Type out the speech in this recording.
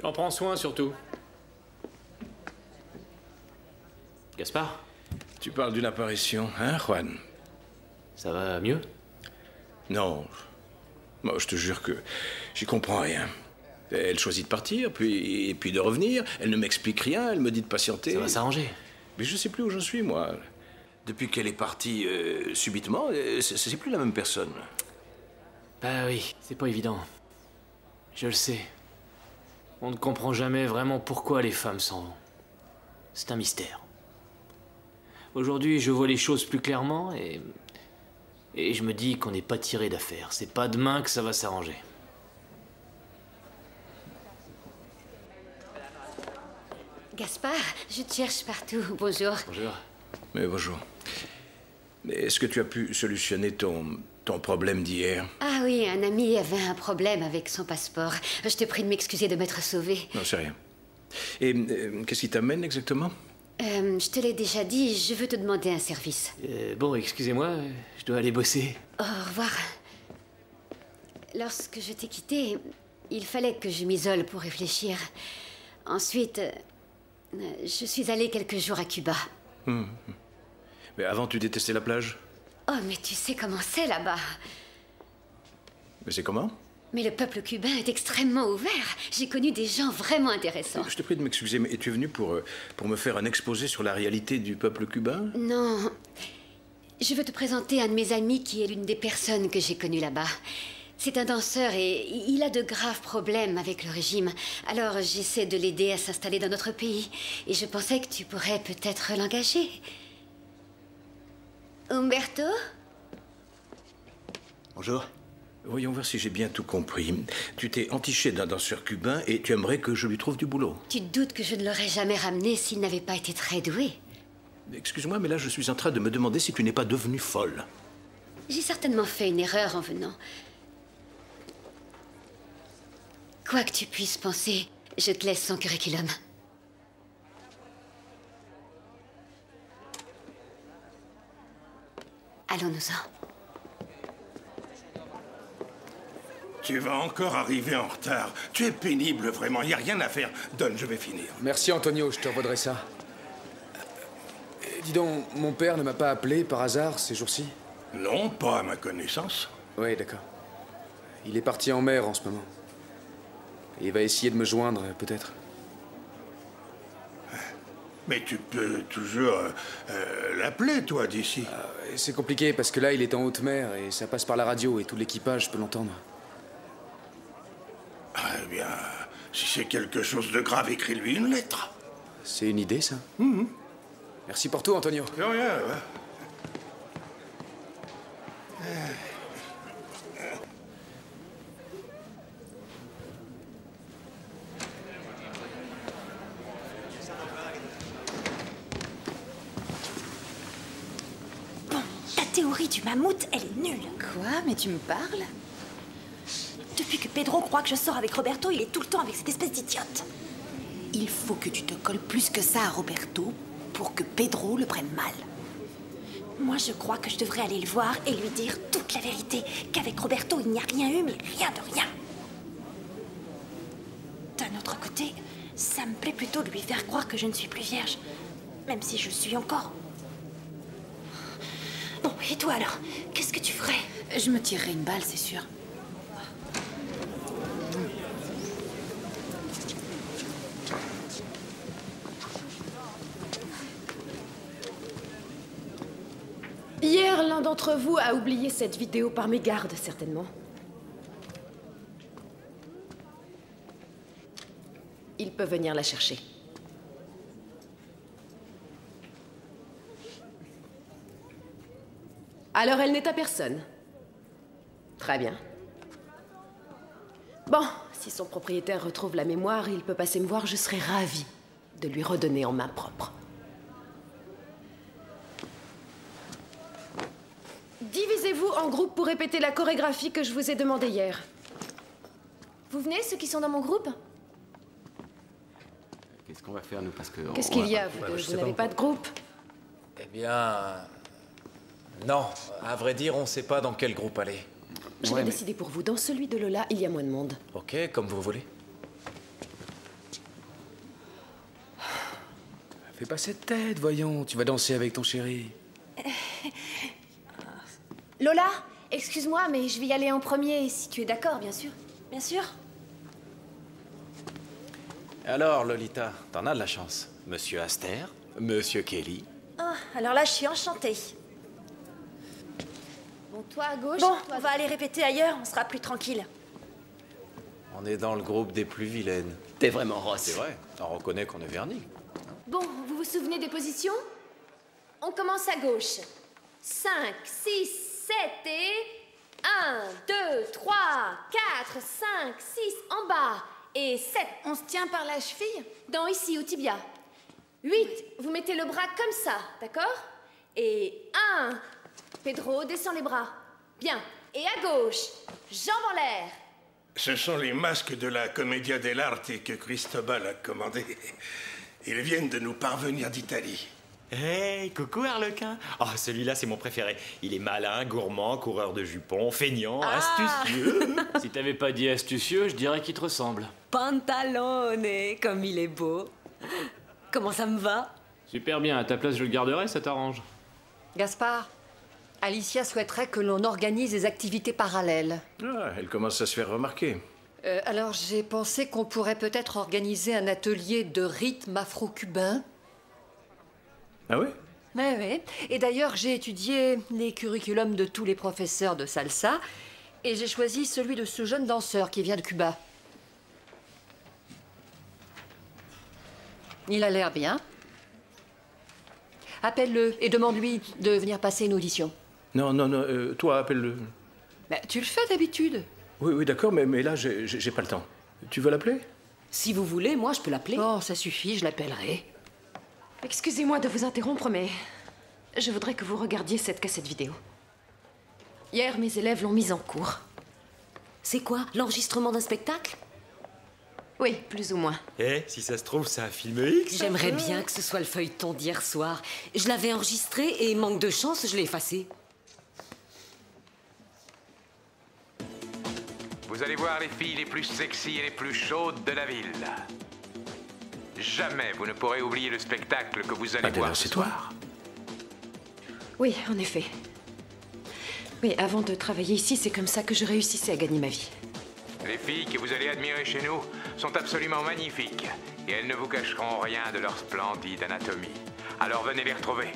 J'en prends soin surtout. Gaspard? Tu parles d'une apparition, hein, Juan? Ça va mieux? Non. Moi, je te jure que j'y comprends rien. Elle choisit de partir, puis de revenir. Elle ne m'explique rien, elle me dit de patienter. Ça va s'arranger. Mais je sais plus où j'en suis, moi. Depuis qu'elle est partie subitement, c'est plus la même personne. Bah oui, c'est pas évident. Je le sais. On ne comprend jamais vraiment pourquoi les femmes s'en vont. C'est un mystère. Aujourd'hui, je vois les choses plus clairement et je me dis qu'on n'est pas tiré d'affaire. C'est pas demain que ça va s'arranger. Gaspard, je te cherche partout. Bonjour. Bonjour. Mais bonjour. Est-ce que tu as pu solutionner ton problème d'hier? Ah oui, un ami avait un problème avec son passeport. Je te prie de m'excuser de m'être sauvée. Non, c'est rien. Et qu'est-ce qui t'amène exactement? Je te l'ai déjà dit, je veux te demander un service. Bon, excusez-moi, je dois aller bosser. Au revoir. Lorsque je t'ai quitté, il fallait que je m'isole pour réfléchir. Ensuite, je suis allée quelques jours à Cuba. Mais avant, tu détestais la plage? Oh, mais tu sais comment c'est là-bas. Mais c'est comment? Mais le peuple cubain est extrêmement ouvert. J'ai connu des gens vraiment intéressants. Je te prie de m'excuser, mais es-tu venu pour me faire un exposé sur la réalité du peuple cubain? Non. Je veux te présenter un de mes amis qui est l'une des personnes que j'ai connues là-bas. C'est un danseur et il a de graves problèmes avec le régime. Alors j'essaie de l'aider à s'installer dans notre pays. Et je pensais que tu pourrais peut-être l'engager. Humberto? Bonjour. Voyons voir si j'ai bien tout compris. Tu t'es entiché d'un danseur cubain et tu aimerais que je lui trouve du boulot. Tu te doutes que je ne l'aurais jamais ramené s'il n'avait pas été très doué. Excuse-moi, mais là je suis en train de me demander si tu n'es pas devenue folle. J'ai certainement fait une erreur en venant. Quoi que tu puisses penser, je te laisse sans curriculum. Allons-nous-en. Tu vas encore arriver en retard. Tu es pénible, vraiment. Il n'y a rien à faire. Donne, je vais finir. Merci, Antonio, je te redresserai ça. Dis donc, mon père ne m'a pas appelé par hasard ces jours-ci? Non, pas à ma connaissance. Oui, d'accord. Il est parti en mer en ce moment. Et il va essayer de me joindre, peut-être. Mais tu peux toujours l'appeler, toi, d'ici. C'est compliqué parce que là, il est en haute mer et ça passe par la radio et tout l'équipage peut l'entendre. Eh bien, si c'est quelque chose de grave, écris-lui une lettre. C'est une idée, ça? Merci pour tout, Antonio. De rien, ouais. Bon, ta théorie du mammouth, elle est nulle. Quoi? Mais tu me parles? Depuis que Pedro croit que je sors avec Roberto, il est tout le temps avec cette espèce d'idiote. Il faut que tu te colles plus que ça à Roberto pour que Pedro le prenne mal. Moi, je crois que je devrais aller le voir et lui dire toute la vérité. Qu'avec Roberto, il n'y a rien eu, mais rien de rien. D'un autre côté, ça me plaît plutôt de lui faire croire que je ne suis plus vierge. Même si je le suis encore. Bon, et toi alors? Qu'est-ce que tu ferais? Je me tirerai une balle, c'est sûr. Hier, l'un d'entre vous a oublié cette vidéo par mégarde, certainement. Il peut venir la chercher. Alors, elle n'est à personne. Très bien. Bon, si son propriétaire retrouve la mémoire, il peut passer me voir, je serai ravie de lui redonner en main propre. Divisez-vous en groupes pour répéter la chorégraphie que je vous ai demandée hier. Vous venez, ceux qui sont dans mon groupe? Qu'est-ce qu'on va faire, nous? Parce que... Qu'est-ce qu'il y a? Vous n'avez pas de groupe? Eh bien... Non, à vrai dire, on ne sait pas dans quel groupe aller. Je vais décider pour vous. Dans celui de Lola, il y a moins de monde. Ok, comme vous voulez. Fais pas cette tête, voyons. Tu vas danser avec ton chéri. Lola, excuse-moi, mais je vais y aller en premier, si tu es d'accord, bien sûr. Bien sûr. Alors, Lolita, t'en as de la chance. Monsieur Aster, Monsieur Kelly. Ah, alors là, je suis enchantée. Bon, toi à gauche. Bon, toi on va aller répéter ailleurs, on sera plus tranquille. On est dans le groupe des plus vilaines. T'es vraiment Ross. C'est vrai, on reconnaît qu'on est vernis. Bon, vous vous souvenez des positions? On commence à gauche. 5, 6, 7 et... 1, 2, 3, 4, 5, 6 en bas. Et 7. On se tient par la cheville? Dans ici, au tibia. 8, vous mettez le bras comme ça, d'accord? Et 1. Pedro, descends les bras. Bien. Et à gauche, jambes en l'air. Ce sont les masques de la Commedia dell'arte que Cristobal a commandés. Ils viennent de nous parvenir d'Italie. Hey, coucou Harlequin. Oh, celui-là, c'est mon préféré. Il est malin, gourmand, coureur de jupons, feignant, astucieux. Si t'avais pas dit astucieux, je dirais qu'il te ressemble. Pantalone, comme il est beau. Comment ça me va? Super bien, à ta place je le garderai, ça t'arrange. Gaspard, Alicia souhaiterait que l'on organise des activités parallèles. Ah, elle commence à se faire remarquer. Alors j'ai pensé qu'on pourrait peut-être organiser un atelier de rythme afro-cubain. Ah oui? Oui. Et d'ailleurs, j'ai étudié les curriculums de tous les professeurs de salsa et j'ai choisi celui de ce jeune danseur qui vient de Cuba. Il a l'air bien. Appelle-le et demande-lui de venir passer une audition. Non, toi, appelle-le. Bah, tu le fais d'habitude. Oui, d'accord, mais là, j'ai pas le temps. Tu veux l'appeler? Si vous voulez, moi, je peux l'appeler. Oh, ça suffit, je l'appellerai. Excusez-moi de vous interrompre, mais je voudrais que vous regardiez cette cassette vidéo. Hier, mes élèves l'ont mise en cours. C'est quoi? L'enregistrement d'un spectacle? Oui, plus ou moins. Eh, si ça se trouve, c'est un film X. J'aimerais bien que ce soit le feuilleton d'hier soir. Je l'avais enregistré et, manque de chance, je l'ai effacé. Vous allez voir les filles les plus sexy et les plus chaudes de la ville. Jamais vous ne pourrez oublier le spectacle que vous allez voir ce soir. Oui, en effet. Oui, avant de travailler ici, c'est comme ça que je réussissais à gagner ma vie. Les filles que vous allez admirer chez nous sont absolument magnifiques et elles ne vous cacheront rien de leur splendide anatomie. Alors venez les retrouver.